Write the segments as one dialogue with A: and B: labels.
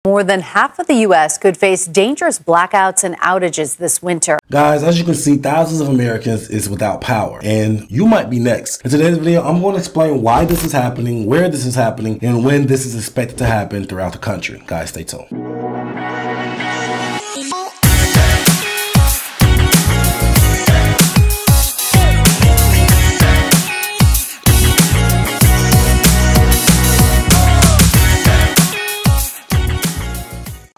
A: More than half of the U.S. could face dangerous blackouts and outages this winter.
B: Guys, as you can see, thousands of Americans is without power, and you might be next. In today's video, I'm going to explain why this is happening, where this is happening, and when this is expected to happen throughout the country. Guys, stay tuned.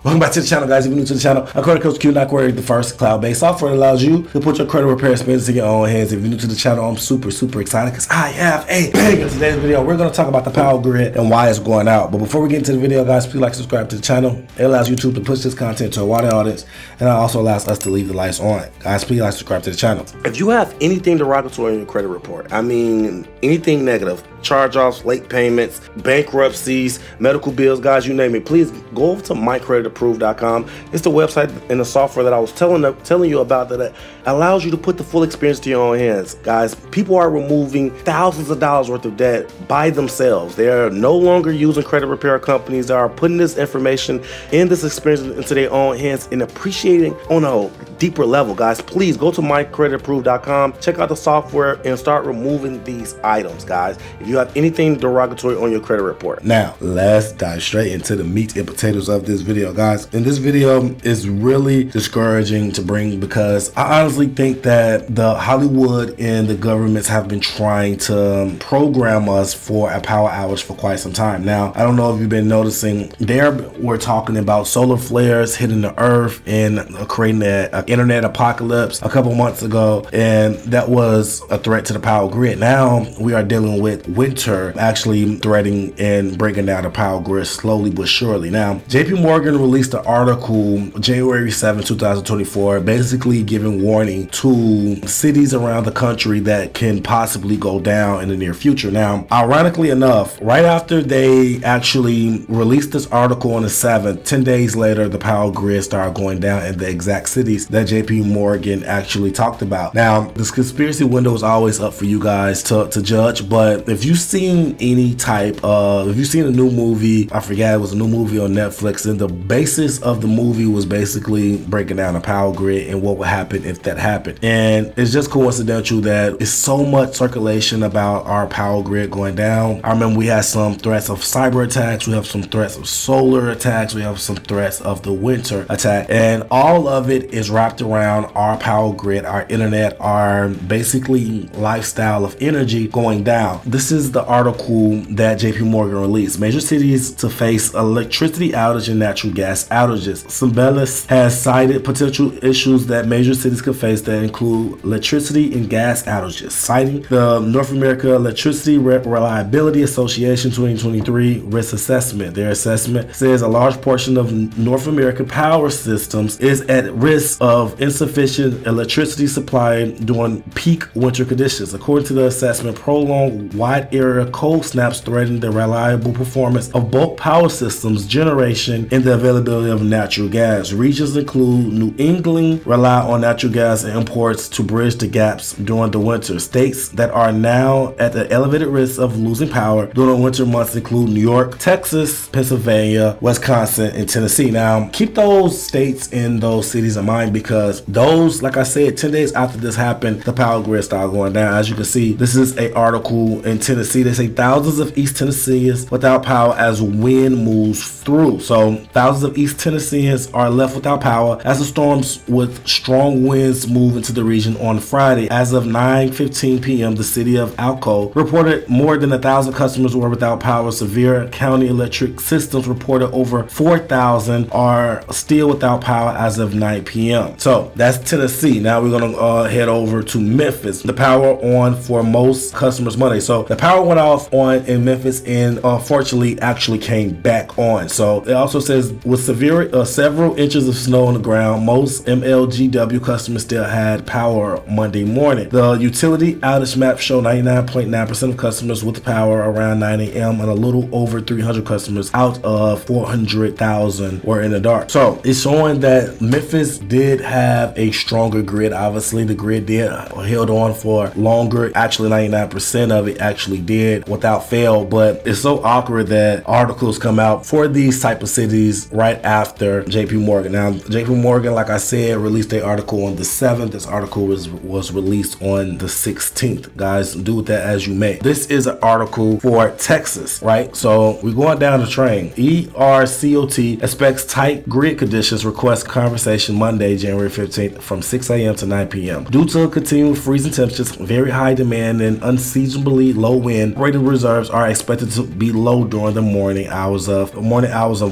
B: Welcome back to the channel, guys. If you're new to the channel, I'm Credit Coach Q, not Query, the first cloud-based software that allows you to put your credit repair expenses in your own hands. If you're new to the channel, I'm super excited because I have a bang. In today's video, we're going to talk about the power grid and why it's going out. But before we get into the video, guys, please like, subscribe to the channel. It allows YouTube to push this content to a wider audience, and it also allows us to leave the lights on. Guys, please like, subscribe to the channel. If you have anything derogatory in your credit report, I mean anything negative, charge-offs, late payments, bankruptcies, medical bills, guys, you name it, please go over to creditapprove.com. It's the website and the software that I was telling you about that allows you to put the full experience to your own hands. Guys, people are removing thousands of dollars worth of debt by themselves. They are no longer using credit repair companies. They are putting this information and this experience into their own hands and appreciating on a deeper level. Guys, please go to creditapprove.com, check out the software, and start removing these items, guys, if you have anything derogatory on your credit report. Now, let's dive straight into the meat and potatoes of this video, guys. And this video is really discouraging to bring because I honestly think that the Hollywood and the governments have been trying to program us for a power outage for quite some time. Now, I don't know if you've been noticing, we're talking about solar flares hitting the earth and creating an internet apocalypse a couple months ago, and that was a threat to the power grid. Now we are dealing with winter actually threatening and breaking down the power grid slowly but surely. Now, JP Morgan released an article January 7, 2024, basically giving warning to cities around the country that can possibly go down in the near future. Now, ironically enough, right after they actually released this article on the 7th, 10 days later, the power grid started going down in the exact cities that JP Morgan actually talked about. Now, this conspiracy window is always up for you guys to judge, but if you've seen any type of, if you've seen a new movie, I forget, it was a new movie on Netflix, and the basis of the movie was basically breaking down the power grid and what would happen if that happened. And it's just coincidental that it's so much circulation about our power grid going down. I remember we had some threats of cyber attacks, we have some threats of solar attacks, we have some threats of the winter attack, and all of it is wrapped around our power grid, our internet, our basically lifestyle of energy going down. This is the article that JP Morgan released. Major cities to face electricity outage and natural gas outages. Symbolis has cited potential issues that major cities could face that include electricity and gas outages, citing the North America Electricity Reliability Association 2023 risk assessment. Their assessment says a large portion of North American power systems is at risk of insufficient electricity supply during peak winter conditions. According to the assessment, prolonged wide area cold snaps threaten the reliable performance of bulk power systems, generation, and the availability of natural gas. Regions include New England rely on natural gas imports to bridge the gaps during the winter. States that are now at the elevated risk of losing power during the winter months include New York, Texas, Pennsylvania, Wisconsin, and Tennessee. Now, keep those states and those cities in mind because those, like I said, 10 days after this happened, the power grid started going down. As you can see, this is an article in Tennessee. They say thousands of East Tennesseans without power as wind moves through. So thousands of East Tennesseans are left without power as the storms with strong winds move into the region on Friday. As of 9:15 p.m., the city of Alco reported more than 1,000 customers were without power. Sevier County Electric Systems reported over 4,000 are still without power as of 9 p.m. So that's Tennessee. Now we're gonna head over to Memphis. The power on for most customers Monday. So the power went off in Memphis and unfortunately actually came back on. So it also says with several inches of snow on the ground, most MLGW customers still had power Monday morning. The utility outage map showed 99.9% of customers with power around 9 a.m. and a little over 300 customers out of 400,000 were in the dark. So it's showing that Memphis did did have a stronger grid. Obviously, the grid did held on for longer. Actually, 99% of it actually did without fail. But it's so awkward that articles come out for these type of cities right after JP Morgan. Now, JP Morgan, like I said, released an article on the 7th. This article was released on the 16th. Guys, do with that as you may. This is an article for Texas, right? So we're going down the train. ERCOT expects tight grid conditions, requests conversation Monday, January 15th from 6 a.m. to 9 p.m. Due to continued freezing temperatures, very high demand, and unseasonably low wind, operating reserves are expected to be low during the morning hours of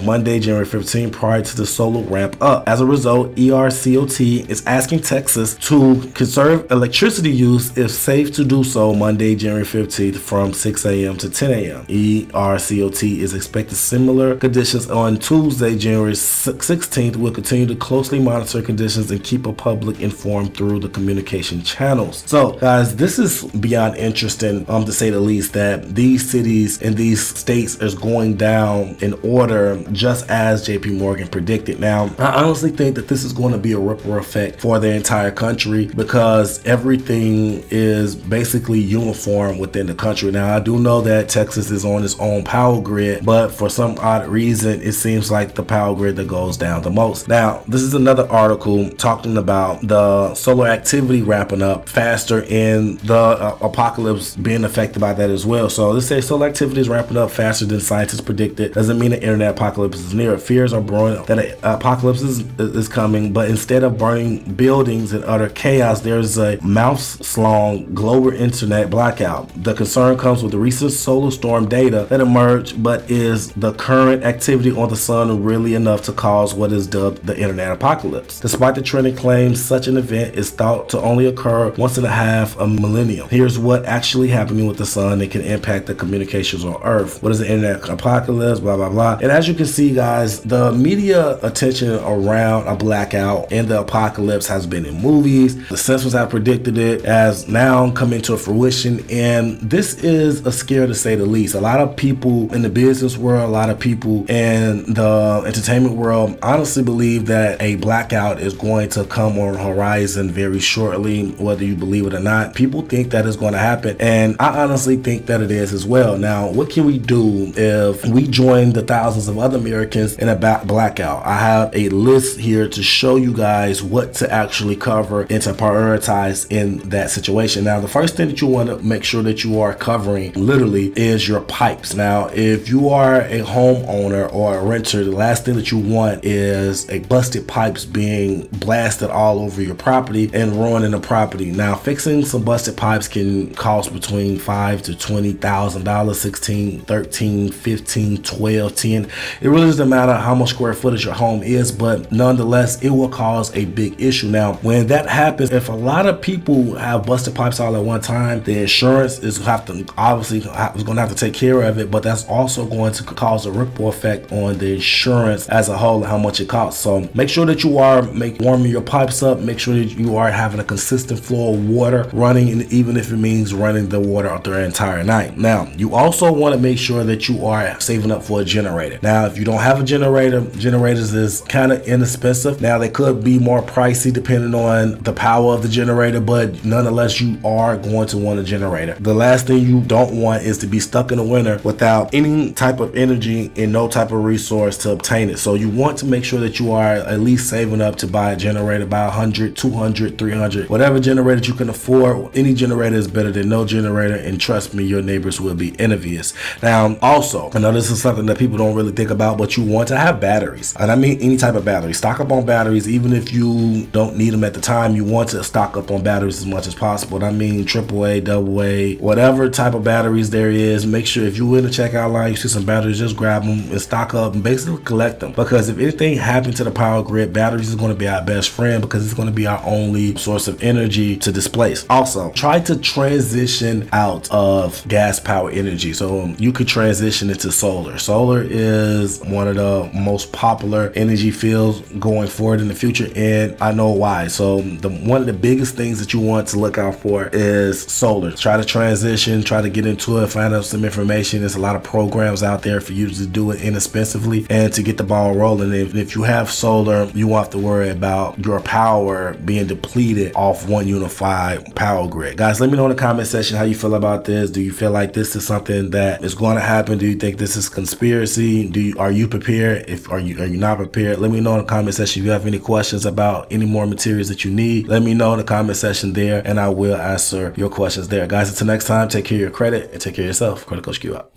B: Monday, January 15th, prior to the solar ramp up. As a result, ERCOT is asking Texas to conserve electricity use if safe to do so Monday, January 15th from 6 a.m. to 10 a.m. ERCOT is expected similar conditions on Tuesday, January 16th. Will continue to closely monitor conditions and keep the public informed through the communication channels. So guys, this is beyond interesting to say the least, that these cities and these states is going down in order just as JP Morgan predicted. Now, I honestly think that this is going to be a ripple effect for the entire country because everything is basically uniform within the country. Now, I do know that Texas is on its own power grid, but for some odd reason, it seems like the power grid that goes down the most. Now, this is another article talking about the solar activity ramping up faster and the apocalypse being affected by that as well. So let's say solar activity is ramping up faster than scientists predicted. Doesn't mean the internet apocalypse is near. Fears are brewing that an apocalypse is coming, but instead of burning buildings and utter chaos, there's a months-long global internet blackout. The concern comes with the recent solar storm data that emerged, but is the current activity on the sun really enough to cause what is dubbed the internet apocalypse? Despite the trending claims, such an event is thought to only occur once in a half a millennium. Here's what actually happening with the sun that can impact the communications on Earth. What is the internet apocalypse? Blah, blah, blah. And as you can see, guys, the media attention around a blackout and the apocalypse has been in movies. The Simpsons have predicted it, as now coming to fruition. And this is a scare to say the least. A lot of people in the business world, a lot of people in the entertainment world honestly believe that a blackout is going to come on the horizon very shortly, whether you believe it or not. People think that is going to happen, and I honestly think that it is as well. Now, what can we do if we join the thousands of other Americans in a blackout? I have a list here to show you guys what to actually cover and to prioritize in that situation. Now, the first thing that you want to make sure that you are covering literally is your pipes. Now, if you are a homeowner or a renter, the last thing that you want is a busted pipes being blasted all over your property and ruining the property. Now, fixing some busted pipes can cost between $5,000 to $20,000, $16,000, $13,000, $15,000, $12,000, $10,000. It really doesn't matter how much square footage your home is, but nonetheless, it will cause a big issue. Now, when that happens, if a lot of people have busted pipes all at one time, the insurance is going to have to take care of it, but that's also going to cause a ripple effect on the insurance as a whole, how much it costs. So make sure that you are warming your pipes up. Make sure that you are having a consistent flow of water running, and even if it means running the water out the entire night. Now, you also want to make sure that you are saving up for a generator. Now, if you don't have a generator, generators is kind of inexpensive. Now, they could be more pricey depending on the power of the generator, but nonetheless, you are going to want a generator. The last thing you don't want is to be stuck in the winter without any type of energy and no type of resource to obtain it. So you want to make sure that you are at least saving up to buy a generator, buy 100, 200, 300, whatever generator you can afford. Any generator is better than no generator, and trust me, your neighbors will be envious. Now, also, I know this is something that people don't really think about, but you want to have batteries, and I mean any type of battery. Stock up on batteries, even if you don't need them at the time. You want to stock up on batteries as much as possible. And I mean AAA, AA, whatever type of batteries there is. Make sure if you're in the checkout line, you see some batteries, just grab them and stock up and basically collect them, because if anything happened to the power grid, batteries is going to be our best friend, because it's going to be our only source of energy to displace. Also, try to transition out of gas power energy, so you could transition into solar. Solar is one of the most popular energy fields going forward in the future, and I know why. So one of the biggest things that you want to look out for is solar. Try to transition, try to get into it, find out some information. There's a lot of programs out there for you to do it inexpensively and to get the ball rolling. If you have solar, you won't have to worry about your power being depleted off one unified power grid. Guys, let me know in the comment section how you feel about this. Do you feel like this is something that is going to happen? Do you think this is conspiracy? Are you prepared? Are you not prepared? Let me know in the comment section if you have any questions about any more materials that you need. Let me know in the comment section there, and I will answer your questions there. Guys, until next time, take care of your credit and take care of yourself. Credit Coach Q out.